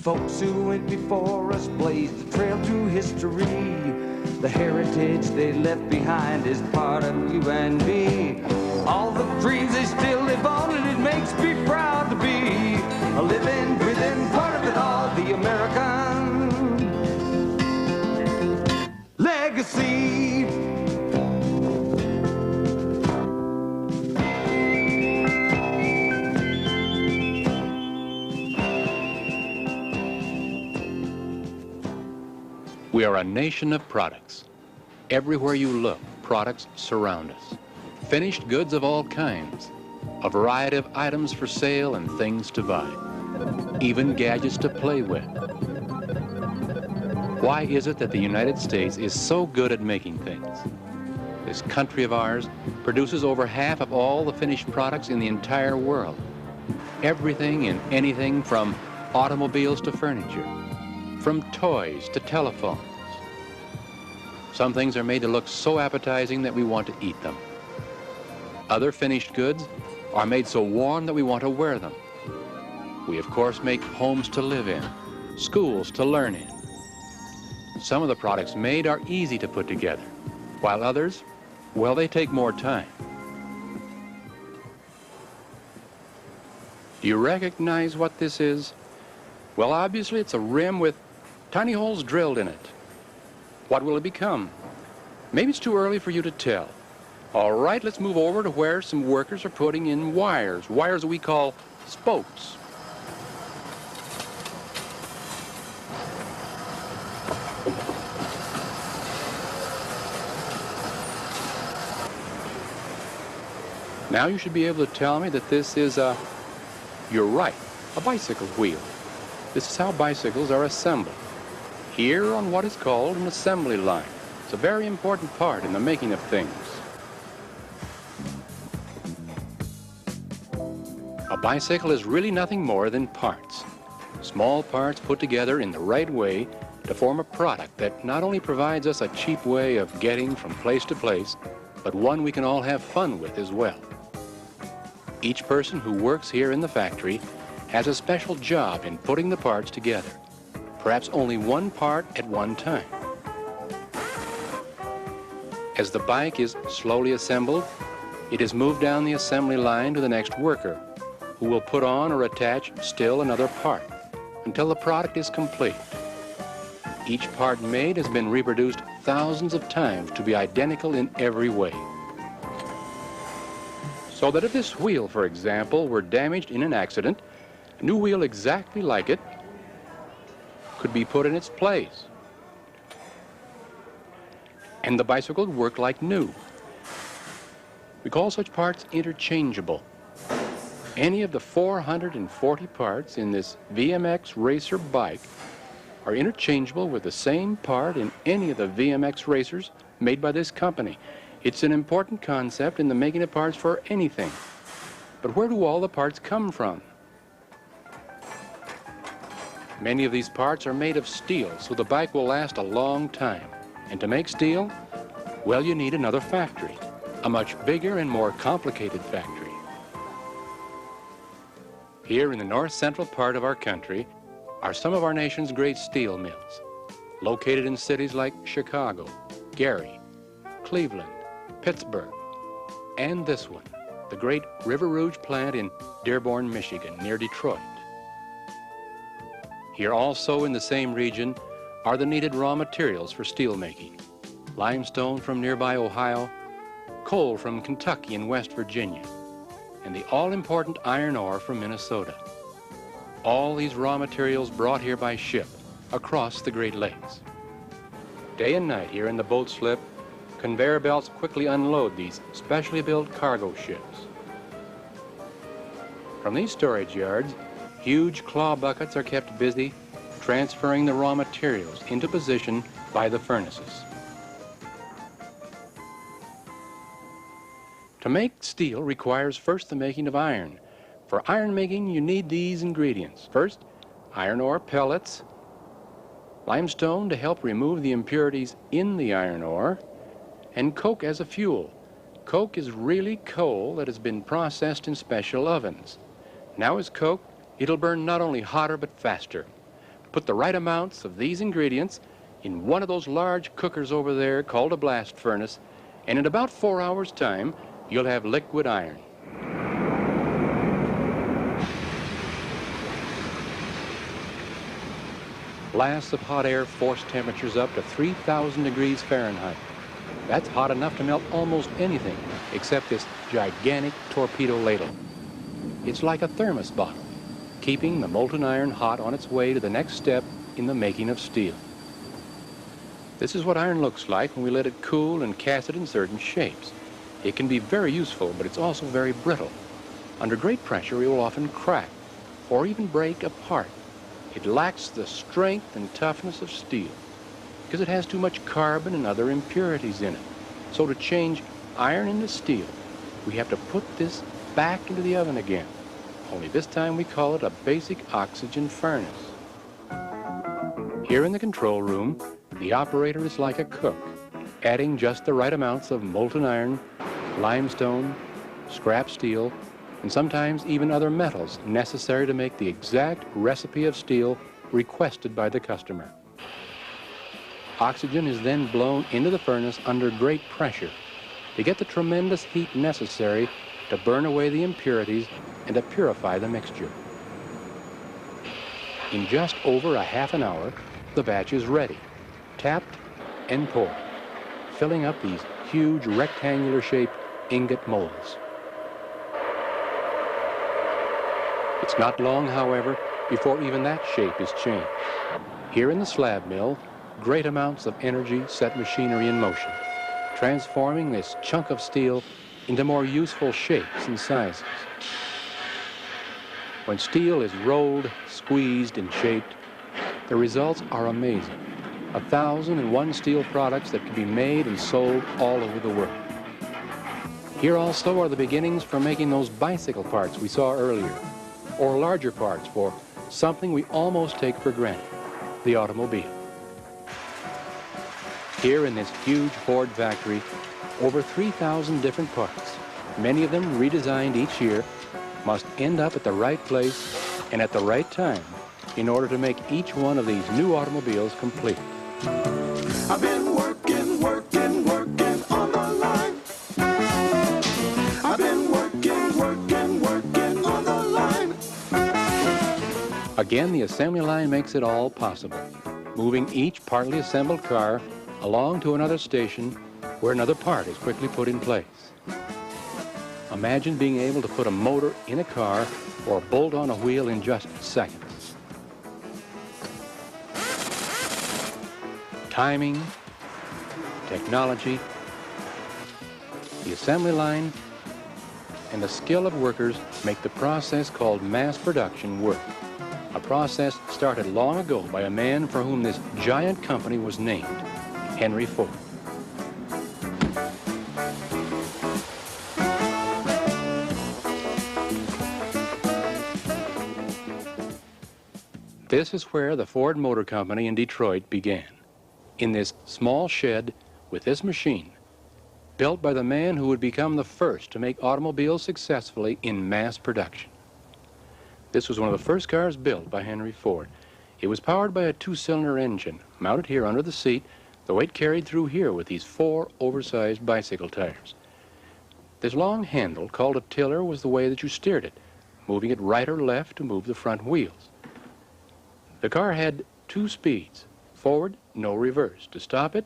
folks who went before us blazed the trail through history. The heritage they left behind is part of you and me. All the dreams they still live on, and it makes me proud to be a living, breathing part of it all, the American legacy. We are a nation of products. Everywhere you look, products surround us. Finished goods of all kinds, a variety of items for sale and things to buy, even gadgets to play with. Why is it that the United States is so good at making things? This country of ours produces over half of all the finished products in the entire world. Everything and anything from automobiles to furniture, from toys to telephones. Some things are made to look so appetizing that we want to eat them. Other finished goods are made so warm that we want to wear them. We, of course, make homes to live in, schools to learn in. Some of the products made are easy to put together, while others, well, they take more time. Do you recognize what this is? Well, obviously, it's a rim with tiny holes drilled in it. What will it become? Maybe it's too early for you to tell. All right, let's move over to where some workers are putting in wires that we call spokes. Now you should be able to tell me that this is you're right, a bicycle wheel. This is how bicycles are assembled. Here on what is called an assembly line. It's a very important part in the making of things. A bicycle is really nothing more than parts. Small parts put together in the right way to form a product that not only provides us a cheap way of getting from place to place, but one we can all have fun with as well. Each person who works here in the factory has a special job in putting the parts together. Perhaps only one part at one time. As the bike is slowly assembled, it is moved down the assembly line to the next worker, who will put on or attach still another part until the product is complete. Each part made has been reproduced thousands of times to be identical in every way. So that if this wheel, for example, were damaged in an accident, a new wheel exactly like it could be put in its place, and the bicycle would work like new. We call such parts interchangeable. Any of the 440 parts in this VMX racer bike are interchangeable with the same part in any of the VMX racers made by this company. It's an important concept in the making of parts for anything. But where do all the parts come from? Many of these parts are made of steel, so the bike will last a long time. And to make steel, well, you need another factory, a much bigger and more complicated factory. Here in the north-central part of our country are some of our nation's great steel mills, located in cities like Chicago, Gary, Cleveland, Pittsburgh, and this one, the great River Rouge plant in Dearborn, Michigan, near Detroit. Here also in the same region are the needed raw materials for steel making. Limestone from nearby Ohio, coal from Kentucky and West Virginia, and the all-important iron ore from Minnesota. All these raw materials brought here by ship across the Great Lakes. Day and night here in the boat slip, conveyor belts quickly unload these specially built cargo ships. From these storage yards, huge claw buckets are kept busy transferring the raw materials into position by the furnaces. To make steel requires first the making of iron. For iron making, you need these ingredients. First, iron ore pellets, limestone to help remove the impurities in the iron ore, and coke as a fuel. Coke is really coal that has been processed in special ovens. Now as coke, it'll burn not only hotter but faster. Put the right amounts of these ingredients in one of those large cookers over there called a blast furnace, and in about 4 hours' time, you'll have liquid iron. Blasts of hot air force temperatures up to 3,000 degrees Fahrenheit. That's hot enough to melt almost anything except this gigantic torpedo ladle. It's like a thermos bottle, keeping the molten iron hot on its way to the next step in the making of steel. This is what iron looks like when we let it cool and cast it in certain shapes. It can be very useful, but it's also very brittle. Under great pressure, it will often crack or even break apart. It lacks the strength and toughness of steel because it has too much carbon and other impurities in it. So to change iron into steel, we have to put this back into the oven again. Only this time we call it a basic oxygen furnace. Here in the control room, the operator is like a cook, adding just the right amounts of molten iron, limestone, scrap steel, and sometimes even other metals necessary to make the exact recipe of steel requested by the customer. Oxygen is then blown into the furnace under great pressure to get the tremendous heat necessary to burn away the impurities and to purify the mixture. In just over a half an hour, the batch is ready, tapped and poured, filling up these huge rectangular-shaped ingot molds. It's not long, however, before even that shape is changed. Here in the slab mill, great amounts of energy set machinery in motion, transforming this chunk of steel into more useful shapes and sizes. When steel is rolled, squeezed, and shaped, the results are amazing. 1,001 steel products that can be made and sold all over the world. Here also are the beginnings for making those bicycle parts we saw earlier, or larger parts for something we almost take for granted, the automobile. Here in this huge Ford factory, over 3,000 different parts, many of them redesigned each year, must end up at the right place and at the right time in order to make each one of these new automobiles complete. I've been working on the line. I've been working on the line. Again, the assembly line makes it all possible, moving each partly assembled car along to another station where another part is quickly put in place. Imagine being able to put a motor in a car or a bolt on a wheel in just seconds. Timing, technology, the assembly line, and the skill of workers make the process called mass production work. A process started long ago by a man for whom this giant company was named, Henry Ford. This is where the Ford Motor Company in Detroit began, in this small shed with this machine, built by the man who would become the first to make automobiles successfully in mass production. This was one of the first cars built by Henry Ford. It was powered by a 2-cylinder engine, mounted here under the seat, the weight carried through here with these 4 oversized bicycle tires. This long handle, called a tiller, was the way that you steered it, moving it right or left to move the front wheels. The car had 2 speeds, forward, no reverse. To stop it,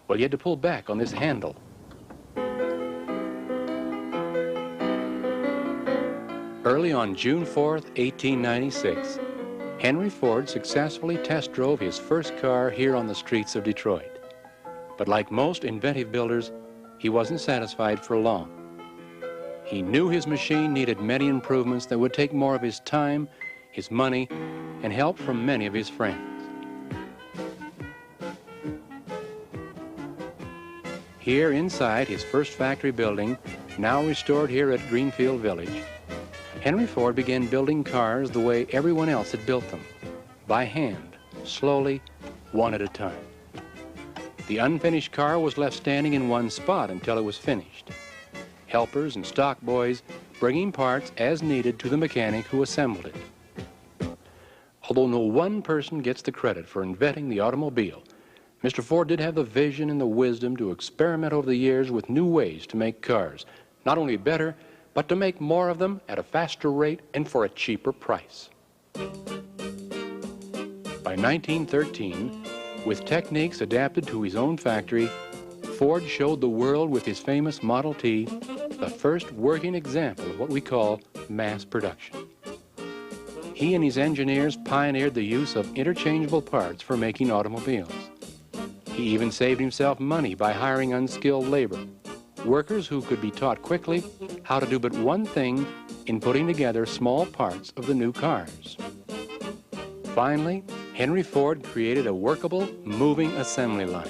well, you had to pull back on this handle. Early on June 4th, 1896, Henry Ford successfully test drove his first car here on the streets of Detroit. But like most inventive builders, he wasn't satisfied for long. He knew his machine needed many improvements that would take more of his time, his money, and help from many of his friends. Here inside his first factory building, now restored here at Greenfield Village, Henry Ford began building cars the way everyone else had built them, by hand, slowly, one at a time. The unfinished car was left standing in one spot until it was finished. Helpers and stock boys bringing parts as needed to the mechanic who assembled it. Although no one person gets the credit for inventing the automobile, Mr. Ford did have the vision and the wisdom to experiment over the years with new ways to make cars, not only better, but to make more of them at a faster rate and for a cheaper price. By 1913, with techniques adapted to his own factory, Ford showed the world with his famous Model T the first working example of what we call mass production. He and his engineers pioneered the use of interchangeable parts for making automobiles. He even saved himself money by hiring unskilled labor, workers who could be taught quickly how to do but one thing in putting together small parts of the new cars. Finally, Henry Ford created a workable, moving assembly line,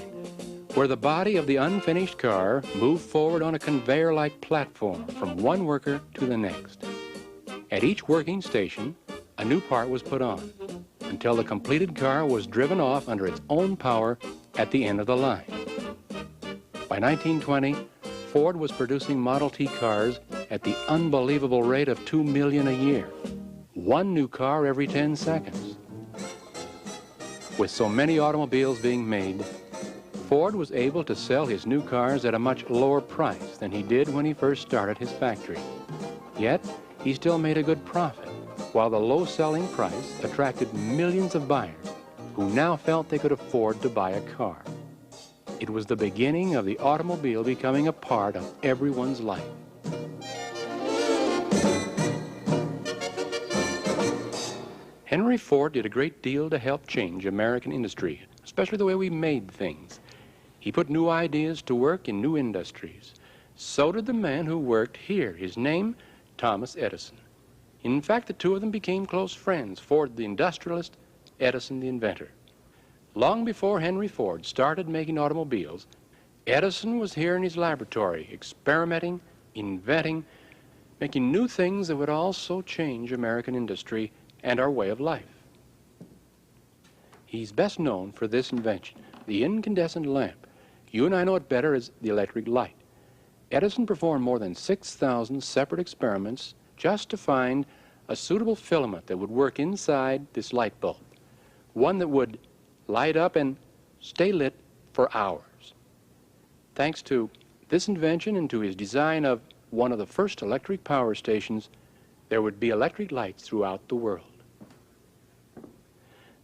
where the body of the unfinished car moved forward on a conveyor-like platform from one worker to the next. At each working station, a new part was put on, until the completed car was driven off under its own power at the end of the line. By 1920, Ford was producing Model T cars at the unbelievable rate of 2 million a year, one new car every 10 seconds. With so many automobiles being made, Ford was able to sell his new cars at a much lower price than he did when he first started his factory. Yet, he still made a good profit, while the low selling price attracted millions of buyers who now felt they could afford to buy a car. It was the beginning of the automobile becoming a part of everyone's life. Henry Ford did a great deal to help change American industry, especially the way we made things. He put new ideas to work in new industries. So did the man who worked here. His name, Thomas Edison. In fact, the two of them became close friends, Ford the industrialist, Edison the inventor. Long before Henry Ford started making automobiles, Edison was here in his laboratory, experimenting, inventing, making new things that would also change American industry and our way of life. He's best known for this invention, the incandescent lamp. You and I know it better as the electric light. Edison performed more than 6,000 separate experiments just to find a suitable filament that would work inside this light bulb, one that would light up and stay lit for hours. Thanks to this invention and to his design of one of the first electric power stations, there would be electric lights throughout the world.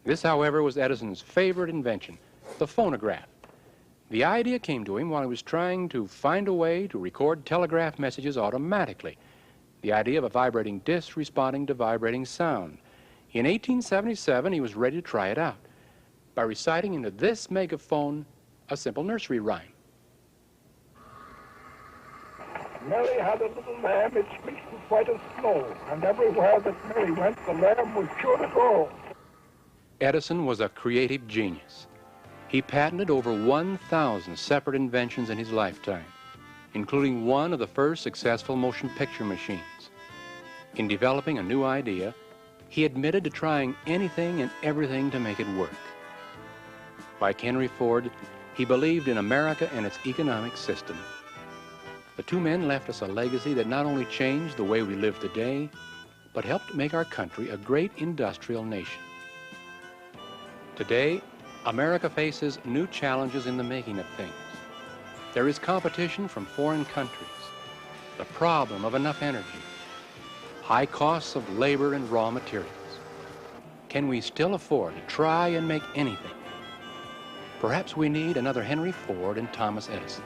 This, however, was Edison's favorite invention, the phonograph. The idea came to him while he was trying to find a way to record telegraph messages automatically. The idea of a vibrating disc responding to vibrating sound. In 1877, he was ready to try it out by reciting into this megaphone a simple nursery rhyme. Mary had a little lamb, its meat was white as snow, and everywhere that Mary went, the lamb was sure to go. Edison was a creative genius. He patented over 1,000 separate inventions in his lifetime, including one of the first successful motion picture machines. In developing a new idea, he admitted to trying anything and everything to make it work. Like Henry Ford, he believed in America and its economic system. The two men left us a legacy that not only changed the way we live today, but helped make our country a great industrial nation. Today, America faces new challenges in the making of things. There is competition from foreign countries, the problem of enough energy, high costs of labor and raw materials. Can we still afford to try and make anything? Perhaps we need another Henry Ford and Thomas Edison.